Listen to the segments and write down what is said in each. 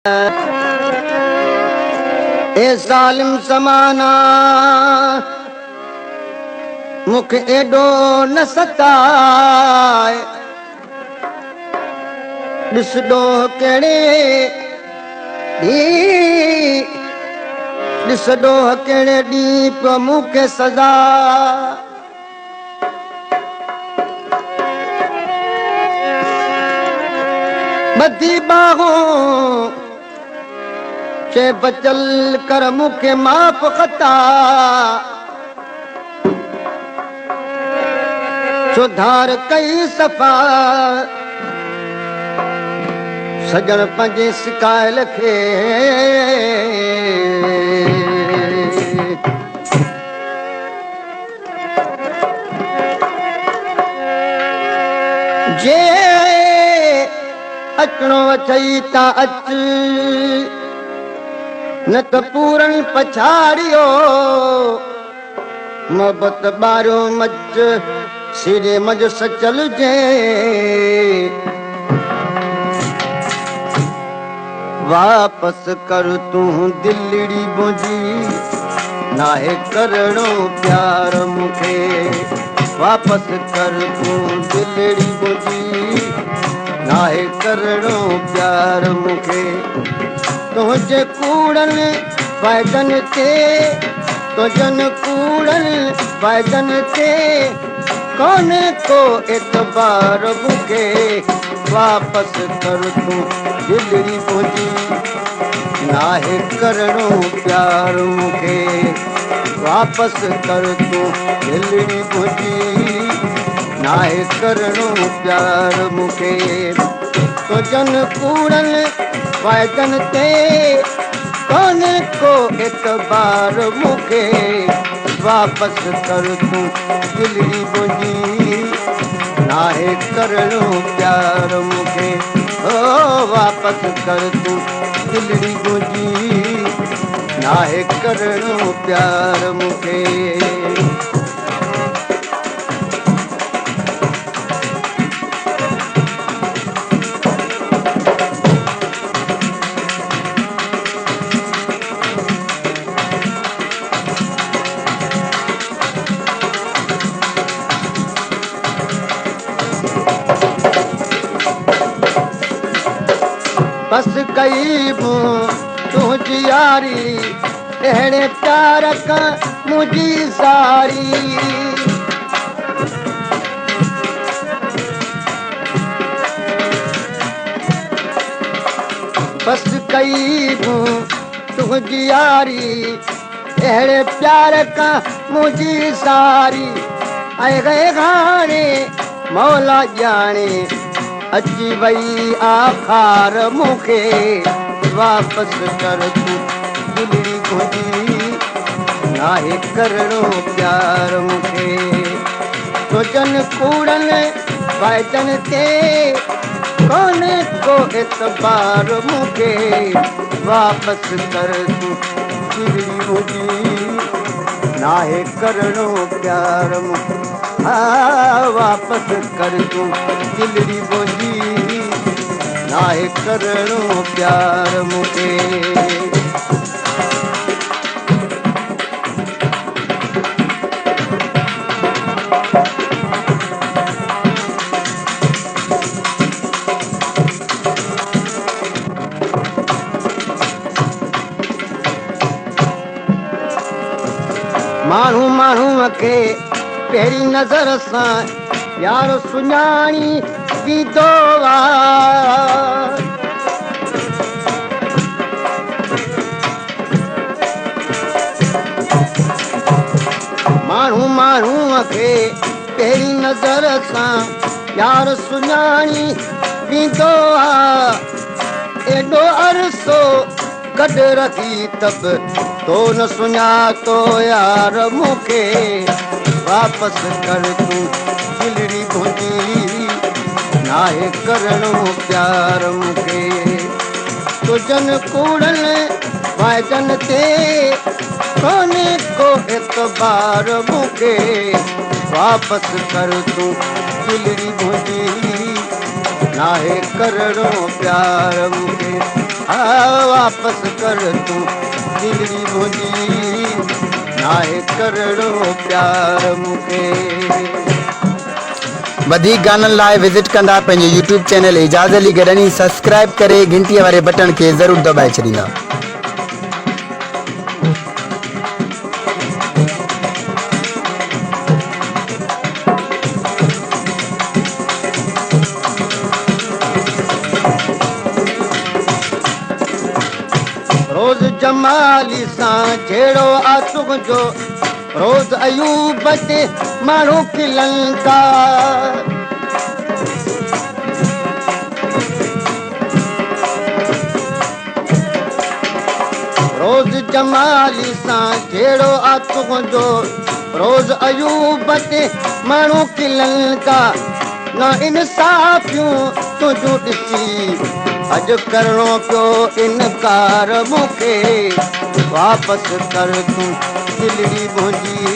ए ज़ालिम ज़माना मूंखे एॾो न सताए, ॾिसंदो कहिड़े ॾींहुं, ॾिसंदो कहिड़े ॾींहुं पियो मूंखे सज़ा। ॿधी ॿाहूं के बचल कर मूंखे माफ़ खता, सुधार कई सफ़ा सजण पंहिंजे सिकायल खे। जे अचणो अथई ता अच, न त पूरन पछाड़ियो मोहबत ॿारियो मच सिरे मज सचल जे। वापस कर तूं दिलड़ी मुंहिंजी, नाहे करणो प्यार मूंखे। वापस कर तूं दिलड़ी मुंहिंजी, नाहे करणो प्यार मूंखे। तुंहिंजे कूड़नि वाइदनि ते, तुंहिंजनि कूड़नि वाइदनि ते कोन्हे को एतबार मूंखे। वापस कर तूं दिलड़ी मुंहिंजी, नाहे करणो प्यार मूंखे। वापस कर तूं दिलड़ी मुंहिंजी, नाहे करणो प्यार मूंखे। तुंहिंजनि कूड़नि वाइदनि ते कोन्हे को एतबार मूंखे। वापस कर तूं दिलड़ी मुंहिंजी, नाहे करणो प्यार मूंखे। ओ वापस कर तूं दिलड़ी मुंहिंजी, नाहे करणो प्यार मूंखे। बस कई मूं तुंहिंजी यारी, अहिड़े प्यार खां मुंहिंजी सारी। बस कई मूं तुंहिंजी यारी, अहिड़े प्यार खां मुंहिंजी सारी। ऐं गए हाणे मौला ॼाणे अची वई आखार मूंखे। वापस कर तूं दिलड़ी मुंहिंजी, नाहे करणो प्यार मूंखे। तुंहिंजनि कूड़नि वाइदनि ते कोन्हे को एतबार मूंखे। वापस कर तूं दिलड़ी मुंहिंजी, नाहे करणो प्यार मूंखे। वापस कर तूं दिलड़ी मुंहिंजी, नाहे करणो प्यार मूंखे। माण्हू माण्हूअ खे पहिरीं नज़र सां यार सुञाणी वींदो आहे। माण्हू माण्हूअ खे पहिरीं नज़र सां यार सुञाणी वींदो आहे। एॾो अरसो गॾु रखी तब तो न सुञातो यार मूंखे। वापस कर तूं दिलड़ी मुंहिंजी, नाहे करणो प्यार मूंखे। तुंहिंजनि कूड़नि वाइदनि ते कोन्हे को एतबार मूंखे। वापस कर तूं दिलड़ी मुंहिंजी, नाहे करणो प्यार मूंखे। वापस कर तूं दिलड़ी मुंहिंजी नाहे करणो प्यार मूंखे वधिक गाननि लाइ विज़िट कंदा पंहिंजे यूट्यूब चैनल एजाज़ अली गडनी सब्सक्राइब करे घंटीअ वारे बटन खे ज़रूरु दॿाए छॾींदा। रोज़ जमाली सां जहिड़ो आसुग जो रोज़ अयूब ते माण्हू खिलनि था रोज़ जमाली सां जहिड़ो आसुग जो रोज़ अयूब ते माण्हू खिलनि था न इंसाफ़ियूं तुंहिंजूं ॾिसी अॼु करणो पियो इनकार मूंखे वापसि कर तूं दिलड़ी मुंहिंजी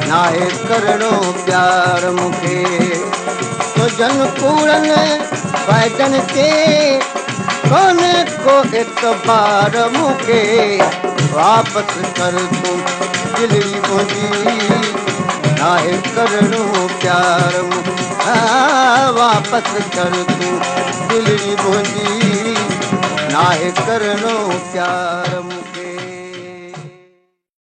नाहे करणो प्यार मूंखे तुंहिंजनि कूड़नि फ़ाइदनि ते कोन्हे को एतबार मूंखे वापसि कर तूं दिलड़ी मुंहिंजी नाहे करणो प्यार मूंखे वापसि कर तूं दिलड़ी मुंहिंजी नाहे करणो प्यार